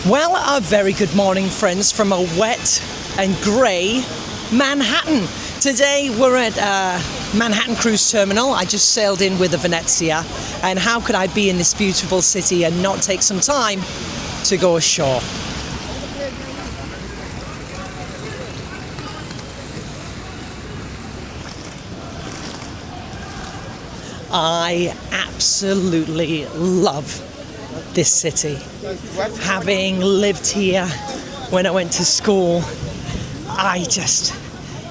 Well, a very good morning, friends, from a wet and grey Manhattan. Today we're at Manhattan Cruise Terminal. I just sailed in with the Venezia, and how could I be in this beautiful city and not take some time to go ashore? I absolutely love this city. Having lived here when I went to school,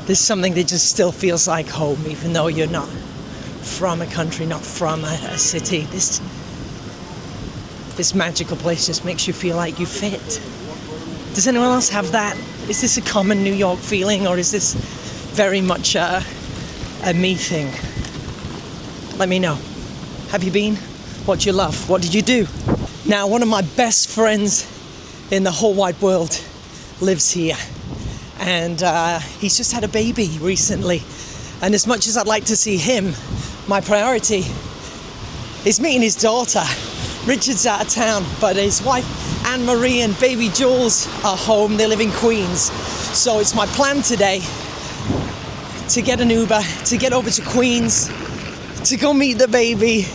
there's something that just still feels like home, even though you're not from a country, not from a city. This magical place just makes you feel like you fit. Does anyone else have that? Is this a common New York feeling, or is this very much a me thing? Let me know. Have you been? What do you love? What did you do? Now, one of my best friends in the whole wide world lives here, and he's just had a baby recently. And as much as I'd like to see him, my priority is meeting his daughter. Richard's out of town, but his wife Anne-Marie and baby Jules are home. They live in Queens. So it's my plan today to get an Uber, to get over to Queens, to go meet the baby,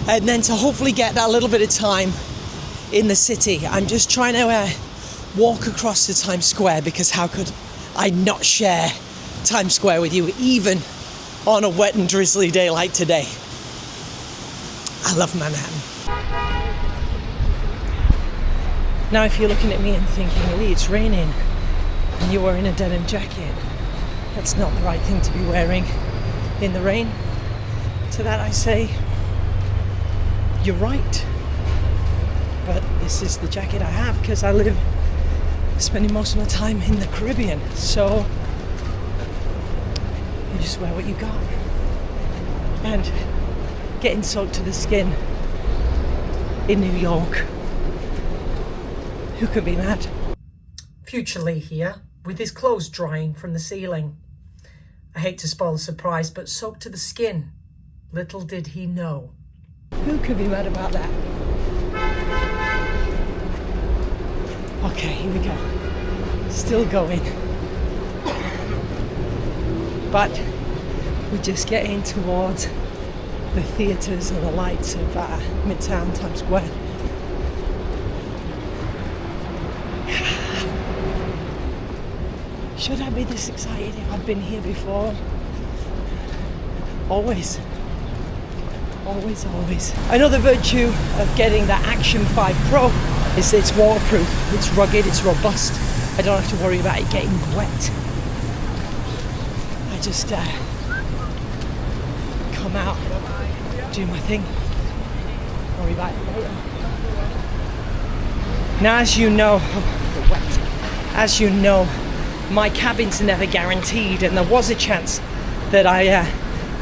and then to hopefully get a little bit of time in the city. I'm just trying to walk across to Times Square, because how could I not share Times Square with you, even on a wet and drizzly day like today? I love Manhattan. Now, if you're looking at me and thinking, Lee, it's raining and you're wearing a denim jacket, that's not the right thing to be wearing in the rain. To that I say, you're right. But this is the jacket I have because I live spending most of my time in the Caribbean. So you just wear what you got. And getting soaked to the skin in New York, who could be mad? Future Lee here, with his clothes drying from the ceiling. I hate to spoil the surprise, but soaked to the skin. Little did he know. Who could be mad about that? Okay, here we go. Still going. But we're just getting towards the theatres and the lights of Midtown Times Square. Should I be this excited if I've been here before? Always. Always, always. Another virtue of getting the Action 5 Pro is that it's waterproof, it's rugged, it's robust. I don't have to worry about it getting wet. I just come out, do my thing, worry about it later. Now, as you know, my cabin's never guaranteed, and there was a chance that I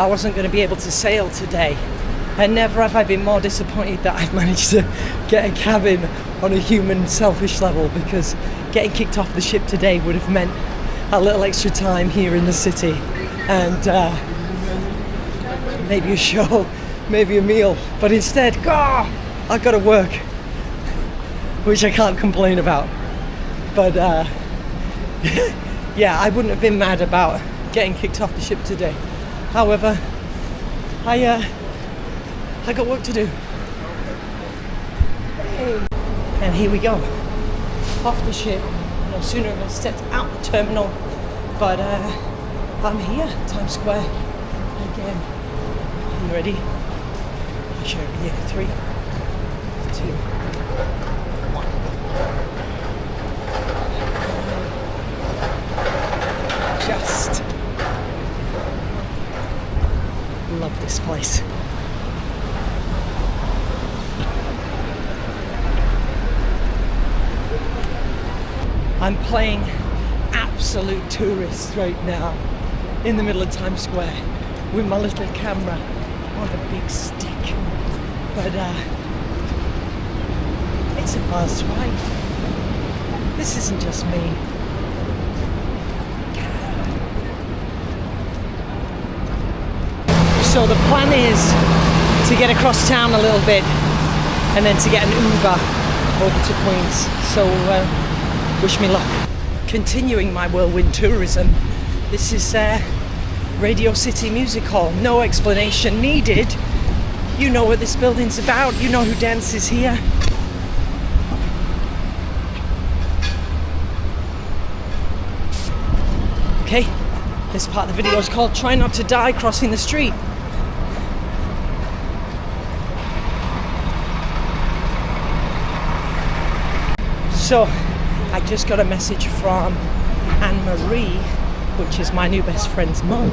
wasn't going to be able to sail today. And never have I been more disappointed that I've managed to get a cabin on a human, selfish level, because getting kicked off the ship today would have meant a little extra time here in the city, and maybe a show, maybe a meal. But instead, I've got to work, which I can't complain about. But yeah, I wouldn't have been mad about getting kicked off the ship today. However, I got work to do. And here we go, off the ship. No sooner have I stepped out the terminal, but I'm here, Times Square again. Are you ready? I'll share it with you. 3, 2, 1. Just love this place. I'm playing absolute tourist right now in the middle of Times Square with my little camera on a big stick. But it's a buzz, right? This isn't just me. So the plan is to get across town a little bit and then to get an Uber over to Queens. So wish me luck. Continuing my whirlwind tourism, this is Radio City Music Hall. No explanation needed. You know what this building's about. You know who dances here. Okay, this part of the video is called Try Not to Die Crossing the Street. So, I just got a message from Anne-Marie, which is my new best friend's mum,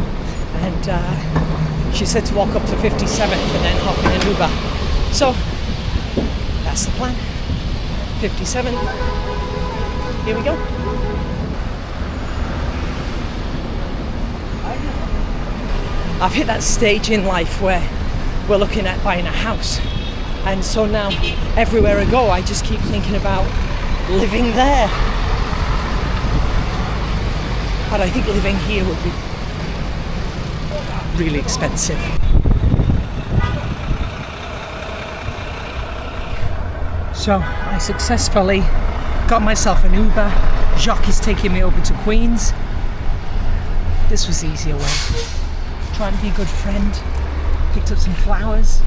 and she said to walk up to 57th and then hop in an Uber. So, that's the plan. 57. Here we go. I've hit that stage in life where we're looking at buying a house, and so now everywhere I go I just keep thinking about living there. But I think living here would be really expensive. So I successfully got myself an Uber. Jacques is taking me over to Queens. This was the easier way. Trying to be a good friend. Picked up some flowers.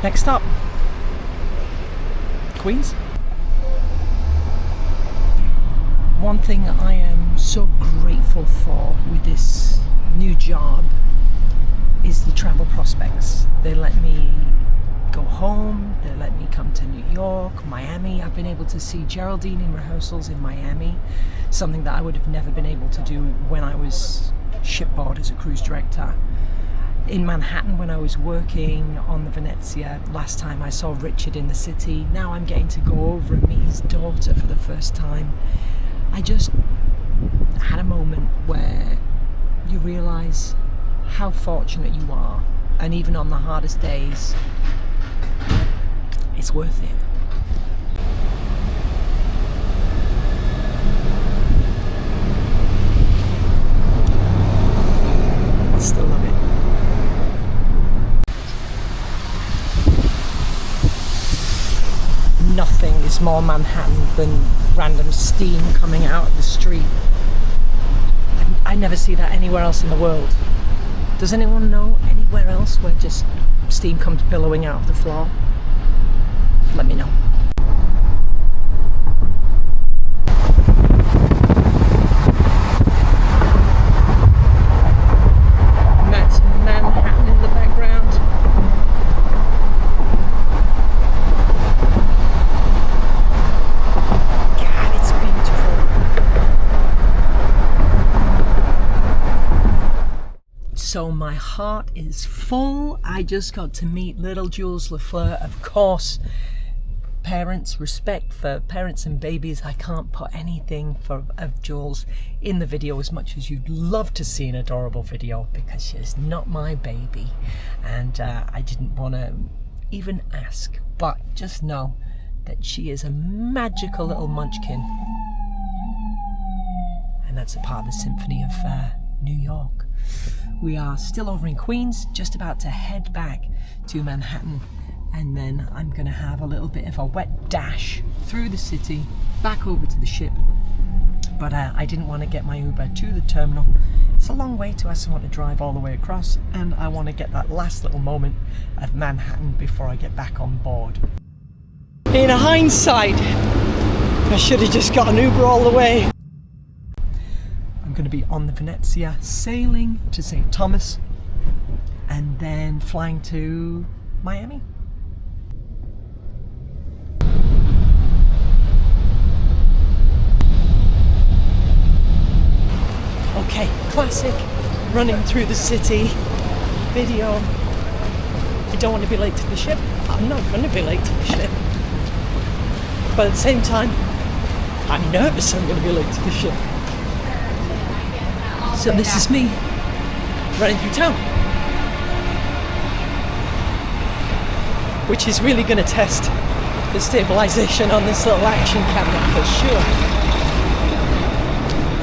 Next stop, Queens. One thing I am so grateful for with this new job is the travel prospects. They let me go home, they let me come to New York, Miami. I've been able to see Geraldine in rehearsals in Miami, something that I would have never been able to do when I was shipboard as a cruise director. In Manhattan, when I was working on the Venezia, last time I saw Richard in the city. Now I'm getting to go over and meet his daughter for the first time. I just had a moment where you realise how fortunate you are, and even on the hardest days, it's worth it. I still love it. Nothing is more Manhattan than random steam coming out of the street. I never see that anywhere else in the world. Does anyone know anywhere else where just steam comes billowing out of the floor? Let me know. And that's Manhattan in the background. God, it's beautiful. So my heart is full. I just got to meet little Jules Lafleur, of course. Parents, respect for parents and babies. I can't put anything of Jules in the video as much as you'd love to see an adorable video, because she's not my baby, and I didn't want to even ask, but just know that she is a magical little munchkin, and that's a part of the symphony of New York. We are still over in Queens, just about to head back to Manhattan, and then I'm going to have a little bit of a wet dash through the city, back over to the ship. But I didn't want to get my Uber to the terminal. It's a long way to ask someone to drive all the way across, and I want to get that last little moment of Manhattan before I get back on board. In hindsight, I should have just got an Uber all the way. I'm going to be on the Venezia, sailing to St. Thomas, and then flying to Miami. Okay, classic running through the city video. I don't want to be late to the ship. I'm not going to be late to the ship. But at the same time, I'm nervous I'm going to be late to the ship. So this is me running through town, which is really going to test the stabilization on this little action camera for sure.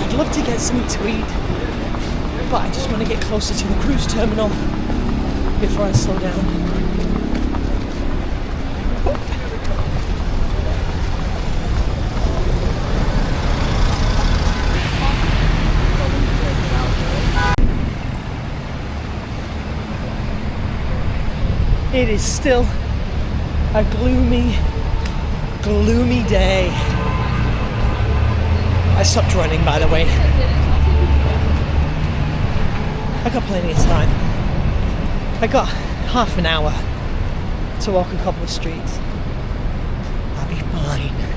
I'd love to get something to eat, but I just want to get closer to the cruise terminal before I slow down. it is still a gloomy, gloomy day. I stopped running, by the way. I got plenty of time. I got half an hour to walk a couple of streets. I'll be fine.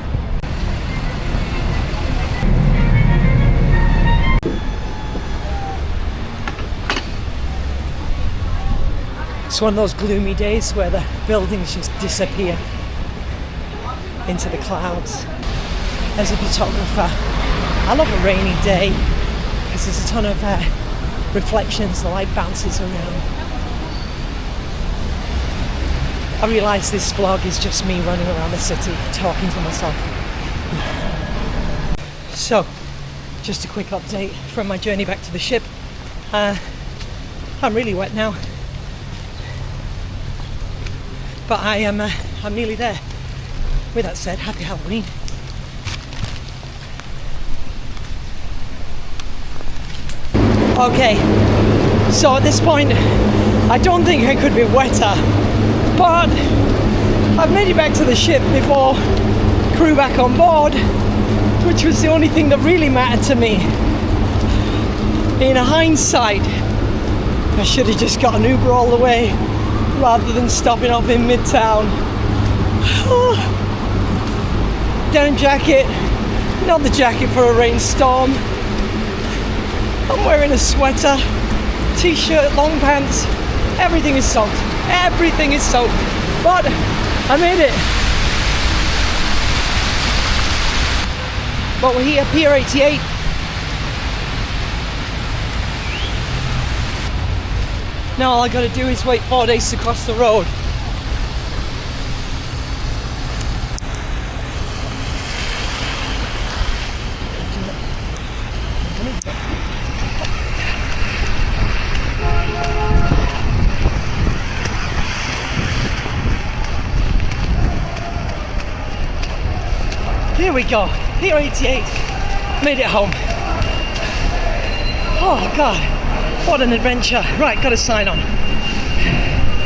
It's one of those gloomy days where the buildings just disappear into the clouds. As a photographer, I love a rainy day because there's a ton of reflections, the light bounces around. I realise this vlog is just me running around the city talking to myself. So, just a quick update from my journey back to the ship. I'm really wet now, but I'm nearly there. With that said, happy Halloween. Okay, so at this point, I don't think I could be wetter, but I've made it back to the ship before crew back on board, which was the only thing that really mattered to me. In hindsight, I should have just got an Uber all the way rather than stopping off in Midtown. Denim jacket, not the jacket for a rainstorm. I'm wearing a sweater, t-shirt, long pants. Everything is soaked. Everything is soaked. But I made it. But we're here, Pier 88. Now all I gotta do is wait 4 days to cross the road. Here we go, Pier 88, made it home. Oh God, what an adventure. Right, gotta sign on.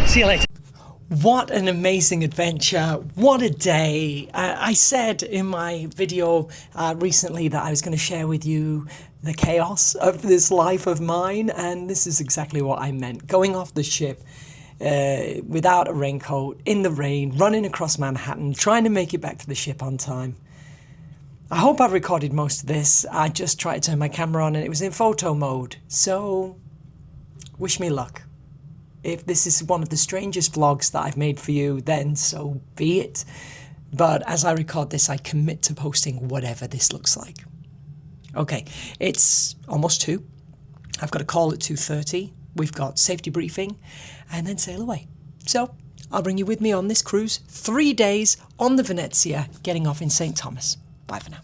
See you later. What an amazing adventure, what a day. I said in my video recently that I was going to share with you the chaos of this life of mine, and this is exactly what I meant. Going off the ship without a raincoat, in the rain, running across Manhattan, trying to make it back to the ship on time. I hope I've recorded most of this. I just tried to turn my camera on and it was in photo mode. So, wish me luck. If this is one of the strangest vlogs that I've made for you, then so be it. But as I record this, I commit to posting whatever this looks like. Okay, it's almost 2. I've got a call at 2:30. We've got safety briefing and then sail away. So, I'll bring you with me on this cruise. 3 days on the Venezia, getting off in St. Thomas. Bye for now.